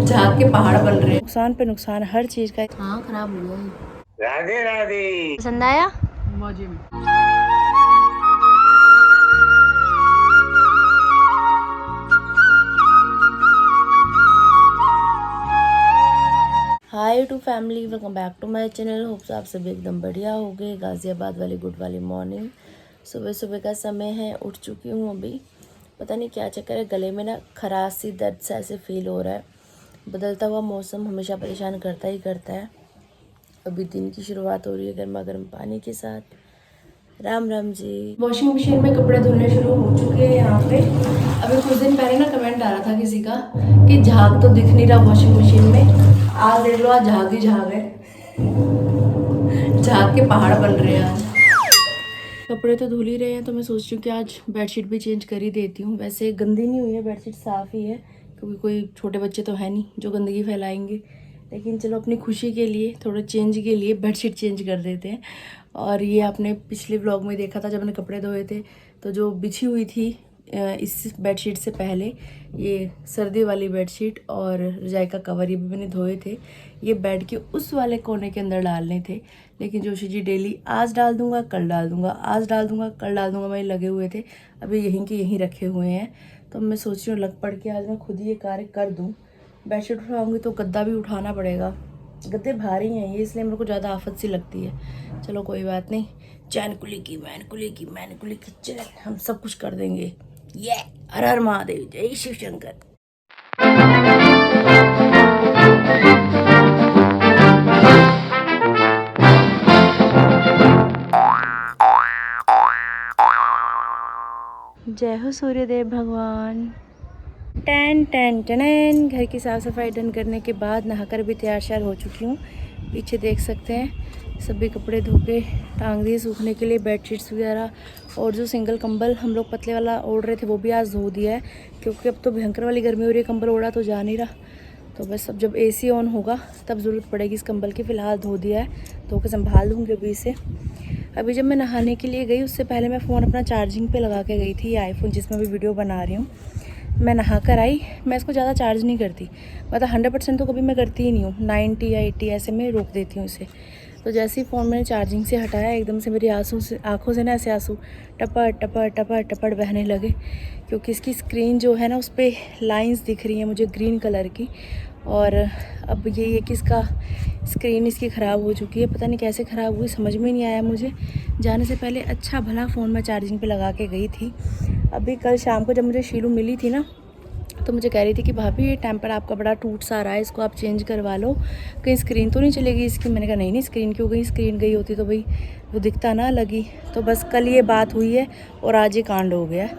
झाग के पहाड़ बन रहे हैं, नुकसान पे नुकसान हर चीज का। हाँ खराब हो गया ये। राधे राधे। पसंद आया? मौजे में। Hi to family, welcome back to my channel. Hopes आप सभी एकदम बढ़िया हो गए। गाज़ियाबाद वाली गुड वाली मॉर्निंग, सुबह सुबह का समय है। उठ चुकी हूँ अभी। पता नहीं क्या चक्कर है, गले में ना खराश सी दर्द सा ऐसे फील हो रहा है। बदलता हुआ मौसम हमेशा परेशान करता ही करता है। अभी दिन की शुरुआत हो रही है गर्मा गर्म पानी के साथ। राम राम जी। वॉशिंग मशीन में कपड़े धुलने शुरू हो चुके हैं यहाँ पे। अभी कुछ दिन पहले ना कमेंट आ रहा था किसी का कि झाग तो दिख नहीं रहा वॉशिंग मशीन में। आज देख लो, आज झाग ही झाग है। झाग के पहाड़ बन रहे हैं आज। कपड़े तो धुल ही रहे हैं, तो मैं सोच रही हूँ कि आज बेडशीट भी चेंज कर ही देती हूँ। वैसे गंदी नहीं हुई है बेडशीट, साफ़ ही है, क्योंकि कोई छोटे बच्चे तो है नहीं जो गंदगी फैलाएंगे। लेकिन चलो अपनी खुशी के लिए, थोड़ा चेंज के लिए बेडशीट चेंज कर देते हैं। और ये आपने पिछले व्लॉग में देखा था जब मैंने कपड़े धोए थे, तो जो बिछी हुई थी इस बेडशीट से पहले, ये सर्दी वाली बेडशीट और रजाई का कवर, ये भी मैंने धोए थे। ये बेड के उस वाले कोने के अंदर डालने थे, लेकिन जोशी जी डेली आज डाल दूंगा कल डाल दूंगा, आज डाल दूंगा कल डाल दूंगा, मेरे लगे हुए थे। अभी यहीं के यहीं रखे हुए हैं। तो मैं सोच रही हूँ लग पड़ के आज मैं खुद ही ये कार्य कर दूँ। बेडशीट उठाऊँगी तो गद्दा भी उठाना पड़ेगा। गद्दे भारी हैं ये, इसलिए मेरे को ज़्यादा आफत सी लगती है। चलो कोई बात नहीं, चैन कुली की मैन कुली की मैन कुली की, चल हम सब कुछ कर देंगे। ये हर हर महादेव, जय शिव शंकर। जय हो सूर्यदेव भगवान। Tan tan tan. घर की साफ़ सफाई डन करने के बाद नहाकर भी तैयार श्यार हो चुकी हूँ। पीछे देख सकते हैं सभी कपड़े धो के टांग दिए सूखने के लिए। बेडशीट्स वगैरह और जो सिंगल कंबल हम लोग पतले वाला ओढ़ रहे थे वो भी आज धो दिया है, क्योंकि अब तो भयंकर वाली गर्मी हो रही है, कंबल ओढ़ा तो जा नहीं रहा। तो बस अब जब एसी ऑन होगा तब ज़रूरत पड़ेगी इस कंबल की। फ़िलहाल धो दिया है, धो के संभाल दूँगी अभी इसे। अभी जब मैं नहाने के लिए गई उससे पहले मैं फ़ोन अपना चार्जिंग पे लगा के गई थी, ये आईफोन जिसमें भी वीडियो बना रही हूँ। मैं नहा कर आई, मैं इसको ज़्यादा चार्ज नहीं करती, मतलब 100% तो कभी मैं करती ही नहीं हूँ, 90 या 80 ऐसे में रोक देती हूँ इसे। तो जैसे ही फ़ोन मैंने चार्जिंग से हटाया, एकदम से मेरी आँखों से ना ऐसे आंसू टपट टपट टपट टपट बहने लगे, क्योंकि इसकी स्क्रीन जो है ना उस पर लाइन्स दिख रही हैं मुझे ग्रीन कलर की। और अब ये है कि इसका स्क्रीन इसकी ख़राब हो चुकी है। पता नहीं कैसे ख़राब हुई, समझ में नहीं आया मुझे। जाने से पहले अच्छा भला फ़ोन मैं चार्जिंग पे लगा के गई थी। अभी कल शाम को जब मुझे शीलू मिली थी ना, तो मुझे कह रही थी कि भाभी ये टेम्पर आपका बड़ा टूट सा रहा है, इसको आप चेंज करवा लो, कहीं स्क्रीन तो नहीं चलेगी इसकी। मैंने कहा नहीं नहीं, स्क्रीन क्यों गई, स्क्रीन गई होती तो भाई वो दिखता ना लगी। तो बस कल ये बात हुई है और आज ये कांड हो गया।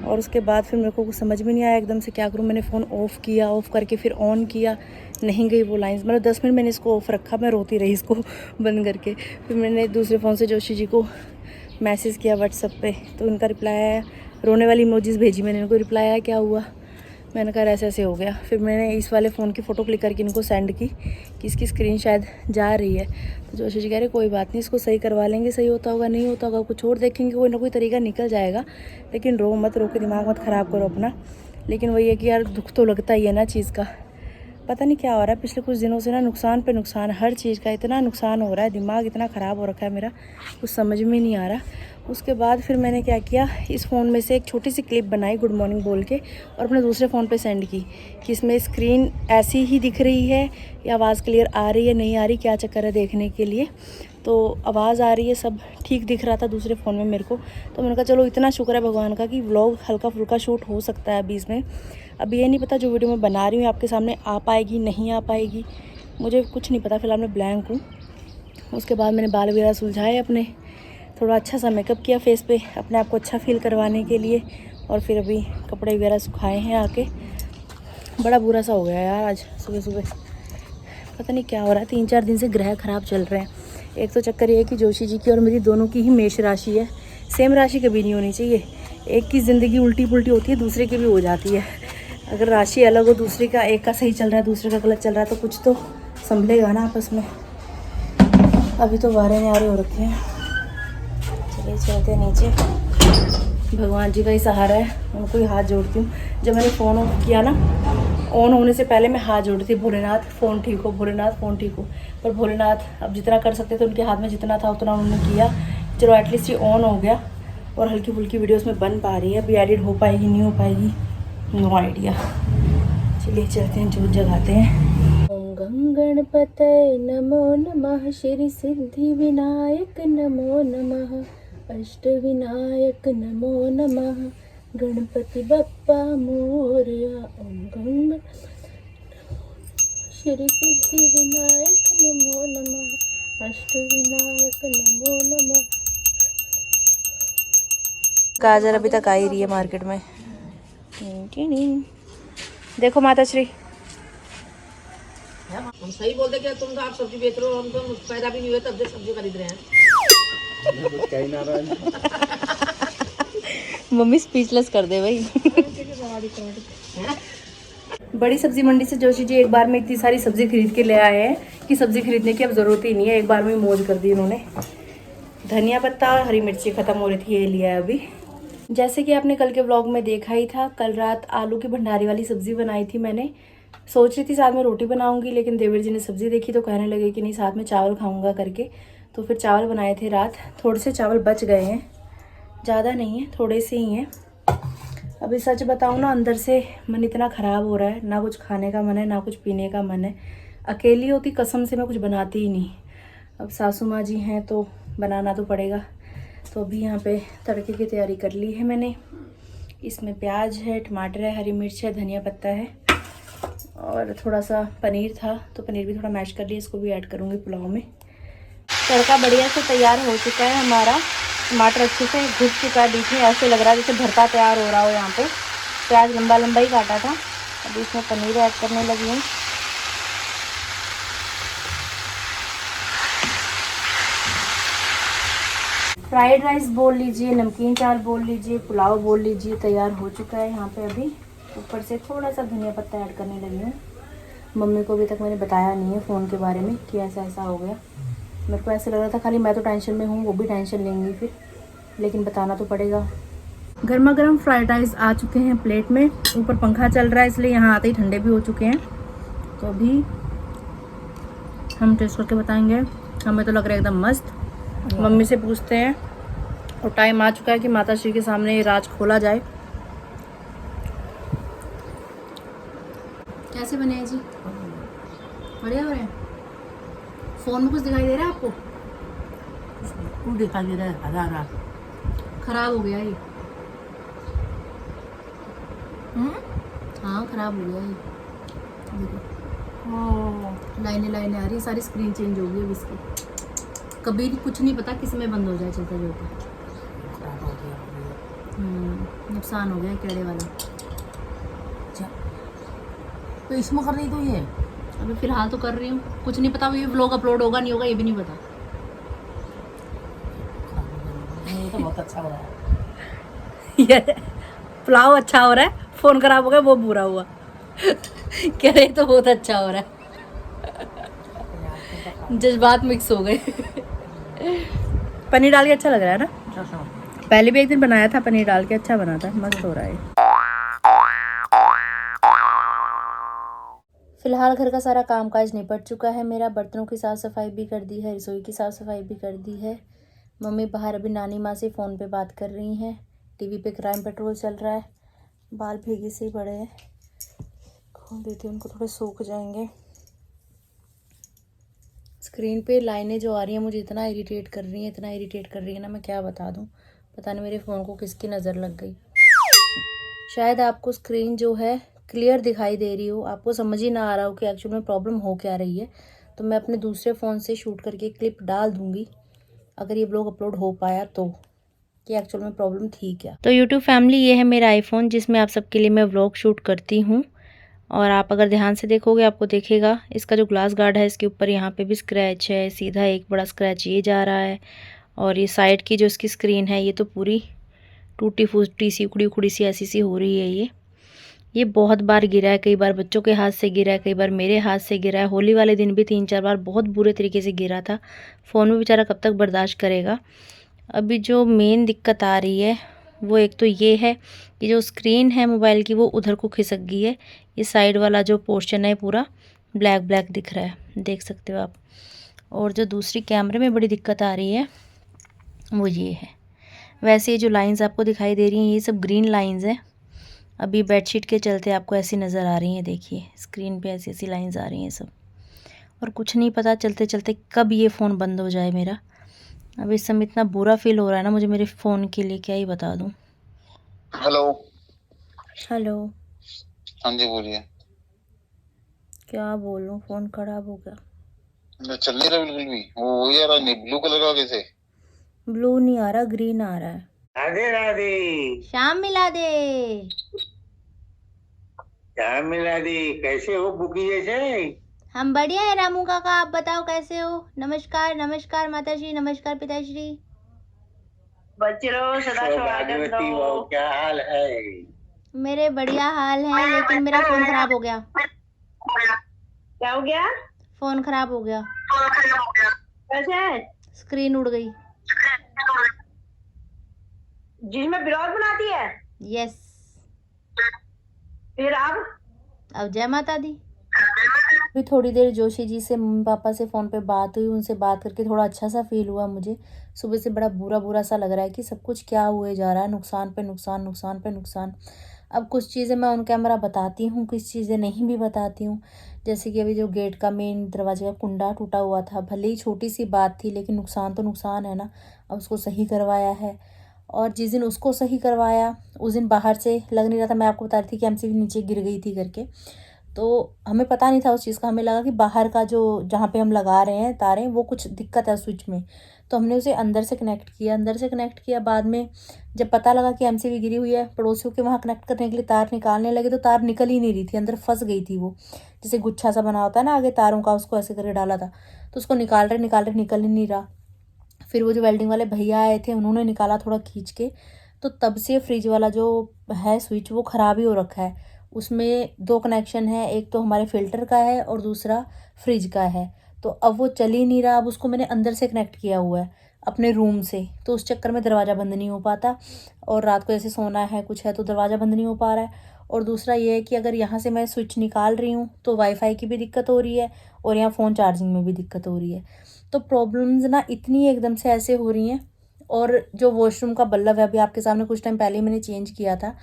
और उसके बाद फिर मेरे को कुछ समझ में नहीं आया एकदम से क्या करूँ। मैंने फ़ोन ऑफ़ किया, ऑफ़ करके फिर ऑन किया, नहीं गई वो लाइन्स। मतलब 10 मिनट मैंने इसको ऑफ़ रखा, मैं रोती रही इसको बंद करके। फिर मैंने दूसरे फ़ोन से जोशी जी को मैसेज किया व्हाट्सएप पे, तो उनका रिप्लाई आया, रोने वाली इमोजीज़ भेजी मैंने उनको, रिप्लाई आया क्या हुआ। मैंने कहा ऐसे ऐसे हो गया। फिर मैंने इस वाले फ़ोन की फ़ोटो क्लिक करके इनको सेंड की कि इसकी स्क्रीन शायद जा रही है। तो जोशी जी कह रहे कोई बात नहीं, इसको सही करवा लेंगे, सही होता होगा नहीं होता होगा कुछ और देखेंगे, कोई ना कोई तरीका निकल जाएगा, लेकिन रो मत, रो के दिमाग मत ख़राब करो अपना। लेकिन वही है कि यार दुख तो लगता ही है ना चीज़ का। पता नहीं क्या हो रहा है पिछले कुछ दिनों से ना, नुकसान पे नुकसान हर चीज़ का, इतना नुकसान हो रहा है, दिमाग इतना ख़राब हो रखा है मेरा, कुछ समझ में नहीं आ रहा। उसके बाद फिर मैंने क्या किया, इस फ़ोन में से एक छोटी सी क्लिप बनाई गुड मॉर्निंग बोल के, और अपने दूसरे फ़ोन पे सेंड की कि इसमें स्क्रीन ऐसी ही दिख रही है या आवाज़ क्लियर आ रही है नहीं आ रही, क्या चक्कर है देखने के लिए। तो आवाज़ आ रही है, सब ठीक दिख रहा था दूसरे फ़ोन में मेरे को। तो मैंने कहा चलो इतना शुक्र है भगवान का कि व्लॉग हल्का फुल्का शूट हो सकता है अभी इसमें। अब ये नहीं पता जो वीडियो मैं बना रही हूँ आपके सामने आ पाएगी नहीं आ पाएगी, मुझे कुछ नहीं पता, फिलहाल मैं ब्लैंक हूँ। उसके बाद मैंने बाल वगैरह सुलझाए अपने, थोड़ा अच्छा सा मेकअप किया फेस पे अपने आप को अच्छा फील करवाने के लिए, और फिर अभी कपड़े वगैरह सुखाए हैं आके। बड़ा बुरा सा हो गया यार आज सुबह सुबह, पता नहीं क्या हो रहा है। 3-4 दिन से ग्रह ख़राब चल रहे हैं। एक तो चक्कर ये है कि जोशी जी की और मेरी दोनों की ही मेष राशि है, सेम राशि कभी नहीं होनी चाहिए। एक की ज़िंदगी उल्टी पुल्टी होती है, दूसरे की भी हो जाती है। अगर राशि अलग हो, दूसरे का एक का सही चल रहा है दूसरे का गलत चल रहा है, तो कुछ तो संभलेगा ना आपस में। अभी तो वारे न्यारे हो रखे हैं। चलिए चलते हैं नीचे, भगवान जी का ही सहारा है, उनको ही हाथ जोड़ती हूँ। जब मैंने फ़ोन ऑफ किया ना ऑन होने से पहले मैं हाथ जोड़ी थी, भोलेनाथ फ़ोन ठीक हो, भोलेनाथ फ़ोन ठीक हो। पर भोलेनाथ अब जितना कर सकते थे उनके हाथ में जितना था उतना उन्होंने किया। चलो एटलीस्ट ये ऑन हो गया और हल्की फुल्की वीडियोस में बन पा रही है। अभी एडिट हो पाएगी नहीं हो पाएगी, नो आइडिया। चलिए चलते हैं, जोत जगाते हैं। ओम गं गणपतये नमो नमः, श्री सिद्धि विनायक नमो नमः, अष्ट विनायक नमो नमः, गणपति बप्पा मोरया। ओम गं श्री सिद्धि विनायक नमो नमः, अष्ट विनायक नमो नमः। गाजर अभी तक आ ही रही है मार्केट में। देखो माता श्री, हम सही बोलते क्या? तुम तो आप सब्जी बेच रहे हो, हम तो पैदा भी नहीं हुए तब से सब्जी खरीद रहे हैं। मम्मी स्पीचलेस कर दे भाई। बड़ी सब्जी मंडी से जोशी जी एक बार में इतनी सारी सब्जी खरीद के ले आए हैं कि सब्जी खरीदने की अब ज़रूरत ही नहीं है, एक बार में मौज कर दी उन्होंने। धनिया पत्ता, हरी मिर्ची ख़त्म हो रही थी, ये लिया है अभी। जैसे कि आपने कल के व्लॉग में देखा ही था, कल रात आलू की भंडारी वाली सब्ज़ी बनाई थी मैंने। सोच रही थी साथ में रोटी बनाऊंगी, लेकिन देवर जी ने सब्ज़ी देखी तो कहने लगे कि नहीं साथ में चावल खाऊंगा करके, तो फिर चावल बनाए थे रात। थोड़े से चावल बच गए हैं, ज़्यादा नहीं है, थोड़े से ही हैं। अभी सच बताऊँ ना, अंदर से मन इतना ख़राब हो रहा है, ना कुछ खाने का मन है ना कुछ पीने का मन है। अकेली होती कसम से मैं कुछ बनाती ही नहीं। अब सासू माँ जी हैं तो बनाना तो पड़ेगा। तो अभी यहाँ पे तड़के की तैयारी कर ली है मैंने। इसमें प्याज है, टमाटर है, हरी मिर्च है, धनिया पत्ता है और थोड़ा सा पनीर था तो पनीर भी थोड़ा मैश कर लिया, इसको भी ऐड करूँगी पुलाव में। तड़का बढ़िया से तैयार हो चुका है हमारा। टमाटर अच्छे से घुस चुका है बीच में, ऐसे लग रहा है जैसे भरता तैयार हो रहा हो। यहाँ पे प्याज लंबा लंबा ही काटा था। अभी इसमें पनीर ऐड करने लगी हूँ। फ्राइड राइस बोल लीजिए, नमकीन चावल बोल लीजिए, पुलाव बोल लीजिए, तैयार हो चुका है। यहाँ पे अभी ऊपर से थोड़ा सा धनिया पत्ता ऐड करने लगी हूँ। मम्मी को अभी तक मैंने बताया नहीं है फ़ोन के बारे में कि ऐसा ऐसा हो गया। मेरे को ऐसे लग रहा था खाली मैं तो टेंशन में हूँ, वो भी टेंशन लेंगी फिर, लेकिन बताना तो पड़ेगा। गर्मा गर्म फ्राइड राइस आ चुके हैं प्लेट में। ऊपर पंखा चल रहा है इसलिए यहाँ आते ही ठंडे भी हो चुके हैं। तो अभी हम टेस्ट करके बताएंगे। हमें तो लग रहा है एकदम मस्त। मम्मी से पूछते हैं और टाइम आ चुका है कि माता श्री के सामने ये राज खोला जाए। कैसे बने हैं जी? बढ़िया हो रहे हैं? फ़ोन में कुछ दिखाई दे रहा है आपको? कुछ दिखाई दे रहा है, हरा हरा। खराब हो गया ये। हाँ खराब हो गया ये, देखो लाइनें लाइनें आ रही, सारी स्क्रीन चेंज हो गई अब इसकी। कभी कुछ नहीं पता किस में बंद हो जाए चलता चलता। नुकसान हो गया कीड़े वाला। तो इसमें कर रही तो ये अभी फ़िलहाल तो कर रही हूँ, कुछ नहीं पता ये व्लॉग अपलोड होगा नहीं होगा ये भी नहीं पता। ये तो बहुत अच्छा हो रहा है। ये पुलाव अच्छा हो रहा है, फ़ोन खराब हो गया वो बुरा हुआ। कह रहे तो बहुत अच्छा हो रहा है, जज्बात मिक्स हो गए। पनीर डाल के अच्छा लग रहा है ना? पहले भी एक दिन बनाया था पनीर डाल के, अच्छा बना था, मस्त हो रहा है। फिलहाल घर का सारा कामकाज निपट चुका है मेरा। बर्तनों की साफ़ सफाई भी कर दी है, रसोई की साफ़ सफाई भी कर दी है। मम्मी बाहर अभी नानी माँ से फ़ोन पे बात कर रही हैं। टीवी पे क्राइम पेट्रोल चल रहा है। बाल भीगे से ही पड़े हैं, खोल देती हूँ उनको, थोड़े सूख जाएंगे। स्क्रीन पे लाइनें जो आ रही हैं मुझे इतना इरिटेट कर रही हैं, इतना इरिटेट कर रही है ना, मैं क्या बता दूँ। पता नहीं मेरे फ़ोन को किसकी नज़र लग गई। शायद आपको स्क्रीन जो है क्लियर दिखाई दे रही हो, आपको समझ ही ना आ रहा हो कि एक्चुअल में प्रॉब्लम हो क्या रही है। तो मैं अपने दूसरे फ़ोन से शूट करके क्लिप डाल दूँगी अगर ये ब्लॉग अपलोड हो पाया तो, कि एक्चुअल में प्रॉब्लम थी क्या। तो यूट्यूब फैमिली, ये है मेरा आईफोन जिसमें आप सबके लिए मैं व्लॉग शूट करती हूँ। और आप अगर ध्यान से देखोगे आपको दिखेगा इसका जो ग्लास गार्ड है इसके ऊपर यहाँ पे भी स्क्रैच है, सीधा एक बड़ा स्क्रैच ये जा रहा है। और ये साइड की जो इसकी स्क्रीन है ये तो पूरी टूटी फूटी सी, उखड़ी उखड़ी सी ऐसी सी हो रही है। ये बहुत बार गिरा है, कई बार बच्चों के हाथ से गिरा है, कई बार मेरे हाथ से गिरा है। होली वाले दिन भी 3-4 बार बहुत बुरे तरीके से गिरा था। फ़ोन में बेचारा कब तक बर्दाश्त करेगा। अभी जो मेन दिक्कत आ रही है वो एक तो ये है कि जो स्क्रीन है मोबाइल की वो उधर को खिसक गई है। ये साइड वाला जो पोर्शन है पूरा ब्लैक ब्लैक दिख रहा है, देख सकते हो आप। और जो दूसरी कैमरे में बड़ी दिक्कत आ रही है वो ये है। वैसे ये जो लाइंस आपको दिखाई दे रही हैं ये सब ग्रीन लाइंस हैं। अभी बेडशीट के चलते आपको ऐसी नज़र आ रही हैं, देखिए स्क्रीन पे ऐसी ऐसी लाइंस आ रही हैं सब। और कुछ नहीं पता चलते चलते कब ये फ़ोन बंद हो जाए मेरा। अब इस समय इतना बुरा फील हो रहा है ना मुझे मेरे फ़ोन के लिए, क्या ही बता दूँ। हेलो। हेलो। हाँ जी बोलिए। क्या बोलूँ, फ़ोन खराब हो गया। चल नहीं रहा बिल्कुल भी। वो यार नहीं, ब्लू कलर का कैसे? ब्लू नहीं आ रहा, ग्रीन आ रहा है। राधे राधे। शाम मिला दे। क्या मिला दी? कैसे हो बुकी जैसे? हम बढ़िया है रामू काका, आप बताओ कैसे हो। नमस्कार नमस्कार माताजी, नमस्कार पिताश्री। बच्चे रहो सदा सुहागन भागवती रहो। हो, क्या हाल है? मेरे बढ़िया हाल है, लेकिन मेरा फ़ोन खराब हो गया। क्या हो गया? फ़ोन खराब हो गया। कैसे? स्क्रीन उड़ गई। जिसमें ब्लॉग बनाती है? यस। फिर अब जय माता दी। अभी थोड़ी देर जोशी जी से मम्मी पापा से फ़ोन पे बात हुई, उनसे बात करके थोड़ा अच्छा सा फील हुआ मुझे। सुबह से बड़ा बुरा बुरा सा लग रहा है कि सब कुछ क्या हुए जा रहा है, नुकसान पे नुकसान, नुकसान पे नुकसान। अब कुछ चीज़ें मैं ऑन कैमरा बताती हूँ, कुछ चीज़ें नहीं भी बताती हूँ। जैसे कि अभी जो गेट का मेन दरवाजे का कुंडा टूटा हुआ था, भले ही छोटी सी बात थी लेकिन नुकसान तो नुकसान है ना। अब उसको सही करवाया है, और जिस दिन उसको सही करवाया उस दिन बाहर से लग नहीं रहा था। मैं आपको बता रही थी कि एमसीबी नीचे गिर गई थी करके, तो हमें पता नहीं था उस चीज़ का। हमें लगा कि बाहर का जो जहाँ पे हम लगा रहे हैं तारें वो कुछ दिक्कत है स्विच में, तो हमने उसे अंदर से कनेक्ट किया। बाद में जब पता लगा कि एमसीबी गिरी हुई है, पड़ोसियों के वहाँ कनेक्ट करने के लिए तार निकालने लगे तो तार निकल ही नहीं रही थी, अंदर फंस गई थी वो। जैसे गुच्छा सा बना होता है ना आगे तारों का, उसको ऐसे करके डाला था, तो उसको निकाल रहे निकल ही नहीं रहा। फिर वो जो वेल्डिंग वाले भैया आए थे उन्होंने निकाला थोड़ा खींच के, तो तब से फ्रिज वाला जो है स्विच वो ख़राब ही हो रखा है। उसमें 2 कनेक्शन है, एक तो हमारे फ़िल्टर का है और दूसरा फ्रिज का है। तो अब वो चल ही नहीं रहा। अब उसको मैंने अंदर से कनेक्ट किया हुआ है अपने रूम से, तो उस चक्कर में दरवाज़ा बंद नहीं हो पाता, और रात को ऐसे सोना है कुछ है तो दरवाज़ा बंद नहीं हो पा रहा है। और दूसरा ये है कि अगर यहाँ से मैं स्विच निकाल रही हूँ तो वाईफाई की भी दिक्कत हो रही है और यहाँ फ़ोन चार्जिंग में भी दिक्कत हो रही है। तो प्रॉब्लम्स ना इतनी एकदम से ऐसे हो रही हैं। और जो वॉशरूम का बल्ब है, अभी आपके सामने कुछ टाइम पहले ही मैंने चेंज किया था,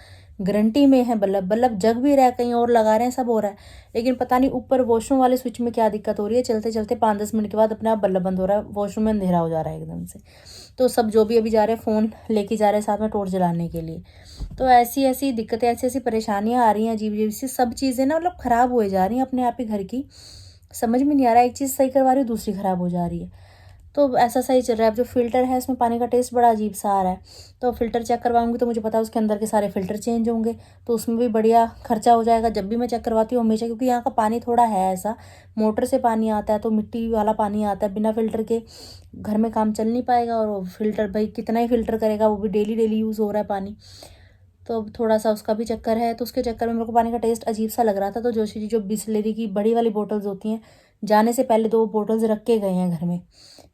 गारंटी में है बल्ब जग भी रहा है, कहीं और लगा रहे हैं, सब हो रहा है, लेकिन पता नहीं ऊपर वॉशरूम वाले स्विच में क्या दिक्कत हो रही है। चलते चलते 5-10 मिनट के बाद अपने आप बल्ब बंद हो रहा है, वॉशरूम में अंधेरा हो जा रहा है एकदम से। तो सब जो भी अभी जा रहे हैं फ़ोन लेके जा रहे हैं साथ में टॉर्च जलाने के लिए। तो ऐसी ऐसी दिक्कतें, ऐसी ऐसी परेशानियाँ आ रही हैं अजीब अजीब सी, सब चीज़ें ना मतलब ख़राब हुए जा रही हैं अपने आप ही घर की। समझ में नहीं आ रहा है, एक चीज़ सही करवा रही हूँ दूसरी ख़राब हो जा रही है। तो ऐसा सही चल रहा है। अब जो फ़िल्टर है उसमें पानी का टेस्ट बड़ा अजीब सा आ रहा है, तो फ़िल्टर चेक करवाऊंगी तो मुझे पता है उसके अंदर के सारे फ़िल्टर चेंज होंगे, तो उसमें भी बढ़िया खर्चा हो जाएगा। जब भी मैं चेक करवाती हूँ हमेशा, क्योंकि यहाँ का पानी थोड़ा है ऐसा, मोटर से पानी आता है तो मिट्टी वाला पानी आता है, बिना फ़िल्टर के घर में काम चल नहीं पाएगा। और वो फ़िल्टर भाई कितना ही फ़िल्टर करेगा, वो भी डेली डेली यूज़ हो रहा है पानी, तो अब थोड़ा सा उसका भी चक्कर है। तो उसके चक्कर में मेरे को पानी का टेस्ट अजीब सा लग रहा था। तो जोशी जी जो बिसलेरी की बड़ी वाली बोटल्स होती हैं, जाने से पहले 2 बोटल्स रख के गए हैं घर में,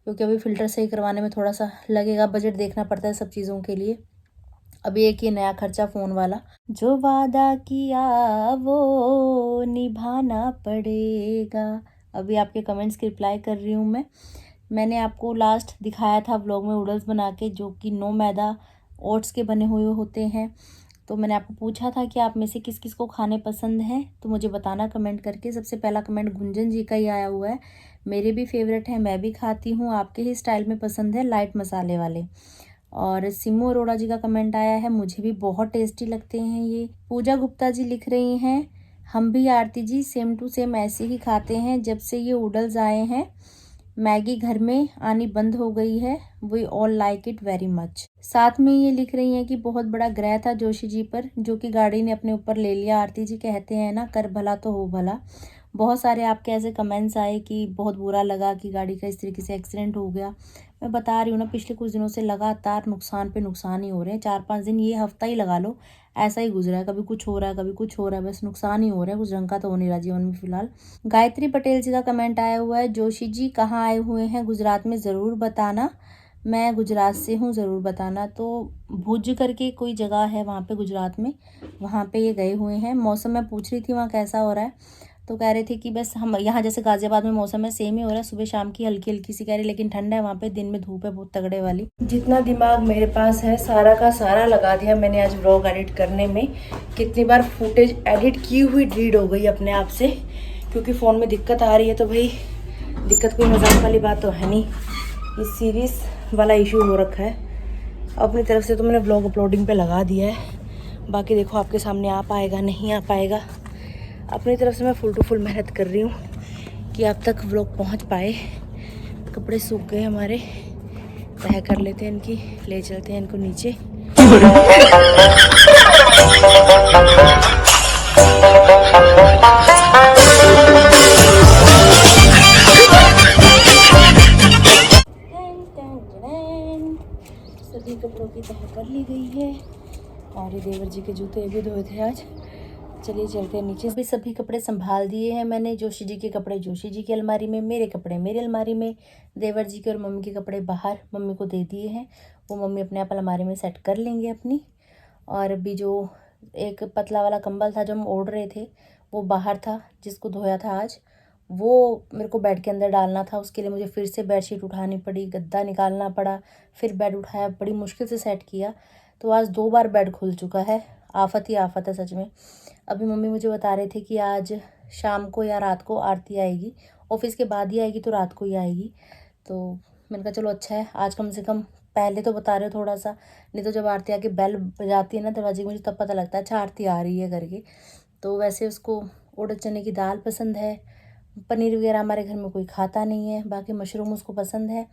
क्योंकि अभी फ़िल्टर सही करवाने में थोड़ा सा लगेगा, बजट देखना पड़ता है सब चीज़ों के लिए। अभी एक ये नया खर्चा फ़ोन वाला, जो वादा किया वो निभाना पड़ेगा। अभी आपके कमेंट्स की रिप्लाई कर रही हूँ मैं। मैंने आपको लास्ट दिखाया था व्लॉग में नूडल्स बना के, जो कि 9 मैदा ओट्स के बने हुए होते हैं। तो मैंने आपको पूछा था कि आप में से किस किस को खाने पसंद हैं, तो मुझे बताना कमेंट करके। सबसे पहला कमेंट गुंजन जी का ही आया हुआ है, मेरे भी फेवरेट है, मैं भी खाती हूँ, आपके ही स्टाइल में पसंद है, लाइट मसाले वाले। और सिमू अरोड़ा जी का कमेंट आया है, मुझे भी बहुत टेस्टी लगते हैं ये। पूजा गुप्ता जी लिख रही हैं, हम भी आरती जी सेम टू सेम ऐसे ही खाते हैं, जब से ये नूडल्स आए हैं मैगी घर में आनी बंद हो गई है, we all like it very much. साथ में ये लिख रही हैं कि बहुत बड़ा ग्रह था जोशी जी पर, जो कि गाड़ी ने अपने ऊपर ले लिया। आरती जी कहते हैं ना, कर भला तो हो भला। बहुत सारे आपके ऐसे कमेंट्स आए कि बहुत बुरा लगा कि गाड़ी का इस तरीके से एक्सीडेंट हो गया। मैं बता रही हूँ ना, पिछले कुछ दिनों से लगातार नुकसान पे नुकसान ही हो रहे हैं। 4-5 दिन, ये हफ्ता ही लगा लो, ऐसा ही गुजरा है, कभी कुछ हो रहा है कभी कुछ हो रहा है, बस नुकसान ही हो रहा है, कुछ ढंग का तो हो नहीं रहा जीवन में फिलहाल। गायत्री पटेल जी का कमेंट आया हुआ है, जोशी जी कहाँ आए हुए हैं गुजरात में, ज़रूर बताना, मैं गुजरात से हूँ, ज़रूर बताना। तो भुज करके कोई जगह है वहाँ पे गुजरात में, वहाँ पे ये गए हुए हैं। मौसम मैं पूछ रही थी वहाँ कैसा हो रहा है, तो कह रहे थे कि बस हम यहाँ जैसे गाज़ियाबाद में मौसम है सेम ही हो रहा है, सुबह शाम की हल्की हल्की सी कह रही, लेकिन ठंड है वहाँ पे, दिन में धूप है बहुत तगड़े वाली। जितना दिमाग मेरे पास है सारा का सारा लगा दिया मैंने आज व्लॉग एडिट करने में। कितनी बार फुटेज एडिट की हुई डिलीट हो गई अपने आप से, क्योंकि फ़ोन में दिक्कत आ रही है। तो भाई दिक्कत कोई मजाक वाली बात तो है नहीं, ये सीरीज़ वाला इशू हो रखा है। अपनी तरफ से तो मैंने व्लॉग अपलोडिंग पे लगा दिया है, बाकी देखो आपके सामने आ पाएगा नहीं आ पाएगा। अपनी तरफ से मैं फुल टू फुल मेहनत कर रही हूँ कि आप तक व्लॉग पहुँच पाए। कपड़े सूख गए हमारे, तह कर लेते हैं इनकी, ले चलते हैं इनको नीचे। सभी कपड़ों की तह कर ली गई है और ये देवर जी के जूते भी धोए थे आज। चलिए चलते हैं नीचे। भी सभी कपड़े संभाल दिए हैं मैंने। जोशी जी के कपड़े जोशी जी की अलमारी में, मेरे कपड़े मेरी अलमारी में, देवर जी के और मम्मी के कपड़े बाहर मम्मी को दे दिए हैं। वो मम्मी अपने आप अलमारी में सेट कर लेंगे अपनी। और अभी जो एक पतला वाला कंबल था जो हम ओढ़ रहे थे वो बाहर था, जिसको धोया था आज, वो मेरे को बेड के अंदर डालना था। उसके लिए मुझे फिर से बेडशीट उठानी पड़ी, गद्दा निकालना पड़ा, फिर बेड उठाया, बड़ी मुश्किल से सेट किया। तो आज 2 बार बेड खुल चुका है। आफत ही आफत है सच में। अभी मम्मी मुझे बता रहे थे कि आज शाम को या रात को आरती आएगी, ऑफिस के बाद ही आएगी तो रात को ही आएगी। तो मैंने कहा चलो अच्छा है, आज कम से कम पहले तो बता रहे हो थोड़ा सा, नहीं तो जब आरती आके बेल बजाती है ना दरवाजे की, मुझे तब पता लगता है अच्छा आरती आ रही है करके। तो वैसे उसको उड़द चने की दाल पसंद है, पनीर वगैरह हमारे घर में कोई खाता नहीं है, बाकी मशरूम उसको पसंद है।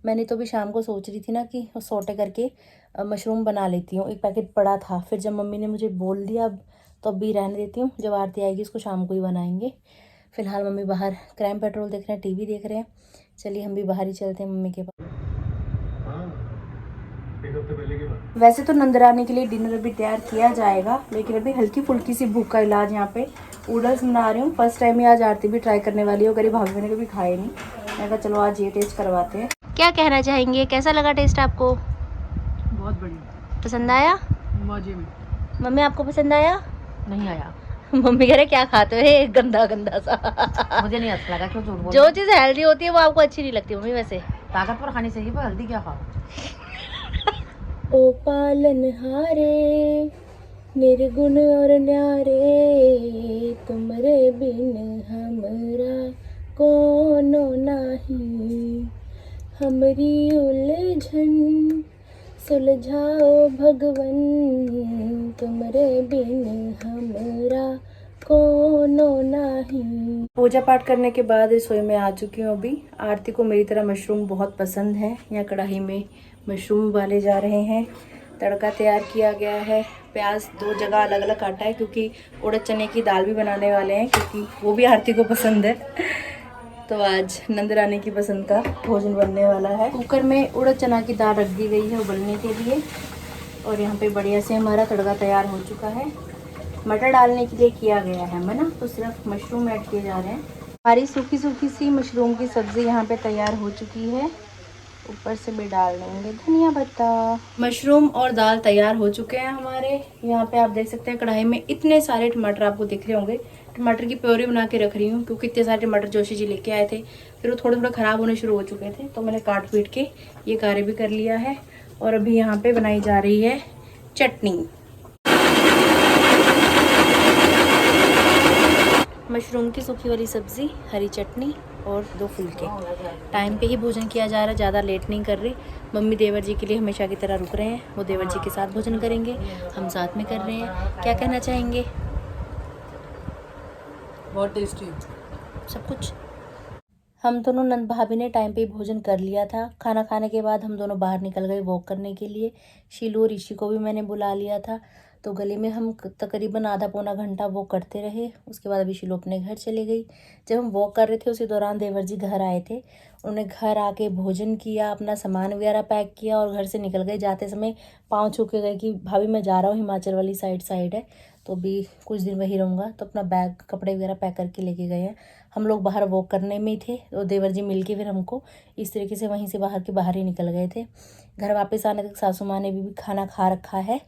मैंने तो भी शाम को सोच रही थी ना कि सोटे करके मशरूम बना लेती हूँ, एक पैकेट पड़ा था। फिर जब मम्मी ने मुझे बोल दिया अब तो अभी रहने देती हूँ, जब आरती आएगी उसको शाम को ही बनाएंगे। फिलहाल मम्मी बाहर क्राइम पेट्रोल देख रहे हैं, टीवी देख रहे हैं। चलिए हम भी बाहर ही चलते हैं मम्मी के पास। वैसे तो नंदरानी के लिए डिनर अभी तैयार किया जाएगा, लेकिन अभी हल्की फुल्की सी भूख का इलाज यहाँ पे नूडल्स बना रही हूँ। फर्स्ट टाइम ही आज आरती भी ट्राई करने वाली है, गरीब भाभी ने कभी खाए नहीं। मैं कहा चलो आज ये टेस्ट करवाते हैं। क्या कहना चाहेंगे, कैसा लगा टेस्ट आपको? बहुत बढ़िया, पसंद आया? मजे में। मम्मी आपको पसंद आया? नहीं आया, मम्मी कह रहे क्या खाते हो ये गंदा गंदा सा। मुझे नहीं अच्छा लगा। क्यों झूठ बोल? जो चीज़ हेल्दी होती है वो आपको अच्छी नहीं लगती मम्मी वैसे। ताकतवर खानी चाहिए, पर हल्दी क्या खाओ। ओ पालनहारे निर्गुण और न्यारे, तुमरे बिन हमरा कोनो नाही। हमरी उलझन सुलझाओ भगवन, तुमरे बिन हमरा कोनो नाही। पूजा पाठ करने के बाद रसोई में आ चुकी हूँ अभी। आरती को मेरी तरह मशरूम बहुत पसंद है। यहाँ कढ़ाई में मशरूम उबाले जा रहे हैं, तड़का तैयार किया गया है। प्याज 2 जगह अलग अलग काटा है क्योंकि उड़द चने की दाल भी बनाने वाले हैं, क्योंकि वो भी आरती को पसंद है। तो आज नंदरानी की पसंद का भोजन बनने वाला है। कुकर में उड़द चना की दाल रख दी गई है उबलने के लिए, और यहाँ पे बढ़िया से हमारा तड़का तैयार हो चुका है। मटर डालने के लिए किया गया है मना, तो सिर्फ मशरूम ऐड किए जा रहे हैं। हमारी सूखी सूखी सी मशरूम की सब्ज़ी यहाँ पे तैयार हो चुकी है। ऊपर से भी डाल देंगे धनिया पत्ता। मशरूम और दाल तैयार हो चुके हैं हमारे। यहाँ पे आप देख सकते हैं कढ़ाई में इतने सारे टमाटर आपको दिख रहे होंगे। टमाटर की प्योरी बना के रख रही हूँ, क्योंकि इतने सारे टमाटर जोशी जी लेके आए थे, फिर वो थोड़े थोड़े ख़राब होने शुरू हो चुके थे, तो मैंने काट पीट के ये कार्य भी कर लिया है। और अभी यहाँ पे बनाई जा रही है चटनी। मशरूम की सूखी वाली सब्ज़ी, हरी चटनी और 2 फुलके। टाइम पे ही भोजन किया जा रहा है, ज़्यादा लेट नहीं कर रही। मम्मी देवर जी के लिए हमेशा की तरह रुक रहे हैं, वो देवर जी के साथ भोजन करेंगे, हम साथ में कर रहे हैं। क्या कहना चाहेंगे? बहुत टेस्टी सब कुछ। हम दोनों नंद भाभी ने टाइम पे ही भोजन कर लिया था। खाना खाने के बाद हम दोनों बाहर निकल गए वॉक करने के लिए। शीलू और ऋषि को भी मैंने बुला लिया था, तो गली में हम तकरीबन आधा पौना घंटा वॉक करते रहे। उसके बाद अभी शीलू अपने घर चले गई। जब हम वॉक कर रहे थे उसी दौरान देवर जी घर आए थे। उन्होंने घर आके भोजन किया, अपना सामान वगैरह पैक किया और घर से निकल गए। जाते समय पाँव छू के गए कि भाभी मैं जा रहा हूँ, हिमाचल वाली साइड है, तो अभी कुछ दिन वहीं रहूँगा। तो अपना बैग कपड़े वगैरह पैक करके लेके गए हैं। हम लोग बाहर वॉक करने में ही थे, तो देवर जी मिल के फिर हमको इस तरीके से वहीं से बाहर ही निकल गए थे। घर वापस आने तक सासू माँ ने भी खाना खा रखा है,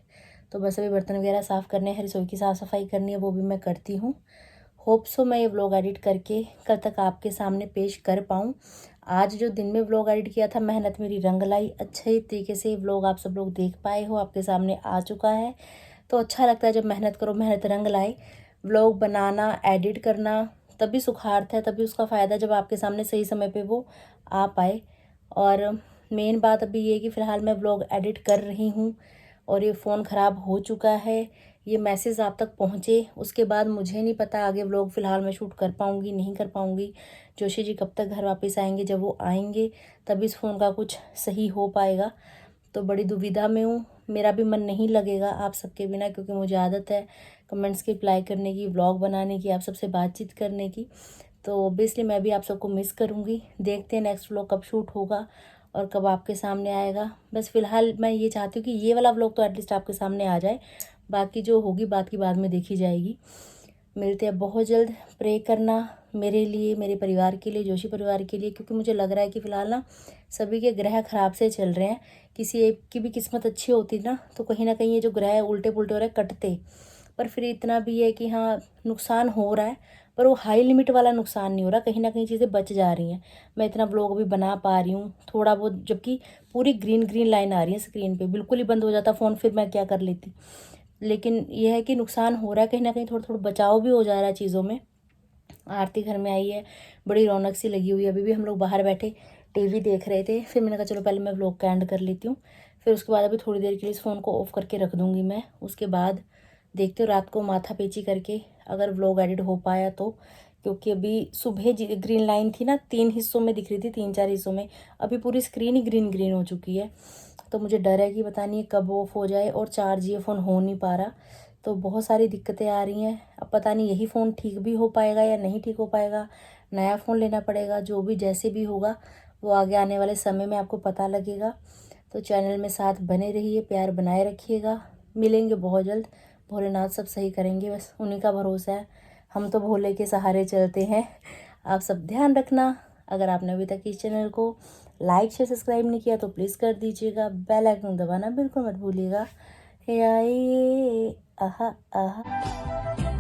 तो बस अभी बर्तन वगैरह साफ़ करने हैं, रसोई की साफ़ सफाई करनी है, वो भी मैं करती हूँ। होप सो मैं ये व्लॉग एडिट करके कल तक आपके सामने पेश कर पाऊँ। आज जो दिन में व्लॉग एडिट किया था, मेहनत मेरी रंग लाई, अच्छे तरीके से व्लॉग आप सब लोग देख पाए हो, आपके सामने आ चुका है। तो अच्छा लगता है जब मेहनत करो, मेहनत रंग लाए। व्लॉग बनाना, एडिट करना तभी सुखार्थ है, तभी उसका फ़ायदा जब आपके सामने सही समय पे वो आ पाए। और मेन बात अभी ये है कि फ़िलहाल मैं व्लॉग एडिट कर रही हूँ और ये फ़ोन ख़राब हो चुका है। ये मैसेज आप तक पहुँचे उसके बाद मुझे नहीं पता आगे व्लॉग फ़िलहाल मैं शूट कर पाऊँगी नहीं कर पाऊँगी। जोशी जी कब तक घर वापस आएंगे, जब वो आएंगे तभी इस फ़ोन का कुछ सही हो पाएगा। तो बड़ी दुविधा में हूँ, मेरा भी मन नहीं लगेगा आप सबके बिना, क्योंकि मुझे आदत है कमेंट्स की रिप्लाई करने की, व्लॉग बनाने की, आप सबसे बातचीत करने की। तो ऑब्वियसली मैं भी आप सबको मिस करूँगी। देखते हैं नेक्स्ट व्लॉग कब शूट होगा और कब आपके सामने आएगा। बस फ़िलहाल मैं ये चाहती हूँ कि ये वाला व्लॉग तो एटलीस्ट आपके सामने आ जाए, बाकी जो होगी बात की बाद में देखी जाएगी। मिलते हैं बहुत जल्द। प्रे करना मेरे लिए, मेरे परिवार के लिए, जोशी परिवार के लिए, क्योंकि मुझे लग रहा है कि फ़िलहाल ना सभी के ग्रह ख़राब से चल रहे हैं। किसी एक की भी किस्मत अच्छी होती ना तो कहीं ना कहीं ये जो ग्रह उल्टे पुल्टे हो रहे हैं, कटते। पर फिर इतना भी है कि हाँ नुकसान हो रहा है, पर वो हाई लिमिट वाला नुकसान नहीं हो रहा, कहीं ना कहीं चीज़ें बच जा रही हैं। मैं इतना व्लॉग भी बना पा रही हूँ थोड़ा बहुत, जबकि पूरी ग्रीन लाइन आ रही है स्क्रीन पे, बिल्कुल ही बंद हो जाता फ़ोन फिर मैं क्या कर लेती। लेकिन यह है कि नुकसान हो रहा है, कहीं ना कहीं थोड़ा थोड़ा बचाव भी हो जा रहा है चीज़ों में। आरती घर में आई है, बड़ी रौनक सी लगी हुई है। अभी भी हम लोग बाहर बैठे टीवी देख रहे थे, फिर मैंने कहा चलो पहले मैं व्लॉग का एंड कर लेती हूँ, फिर उसके बाद अभी थोड़ी देर के लिए इस फ़ोन को ऑफ़ करके रख दूँगी मैं। उसके बाद देखते हो रात को माथा पेची करके अगर व्लॉग एडिट हो पाया तो, क्योंकि अभी सुबह ग्रीन लाइन थी ना, 3 हिस्सों में दिख रही थी, 3-4 हिस्सों में, अभी पूरी स्क्रीन ही ग्रीन हो चुकी है। तो मुझे डर है कि पता नहीं कब ऑफ हो जाए, और चार्ज ये फ़ोन हो नहीं पा रहा, तो बहुत सारी दिक्कतें आ रही हैं। अब पता नहीं यही फ़ोन ठीक भी हो पाएगा या नहीं ठीक हो पाएगा, नया फ़ोन लेना पड़ेगा। जो भी जैसे भी होगा वो आगे आने वाले समय में आपको पता लगेगा। तो चैनल में साथ बने रहिए, प्यार बनाए रखिएगा। मिलेंगे बहुत जल्द, भोलेनाथ सब सही करेंगे, बस उन्हीं का भरोसा है, हम तो भोले के सहारे चलते हैं। आप सब ध्यान रखना। अगर आपने अभी तक इस चैनल को लाइक शेयर सब्सक्राइब नहीं किया तो प्लीज़ कर दीजिएगा, बेल आइकन दबाना बिल्कुल मत भूलिएगा। हे आइए आहा आहा।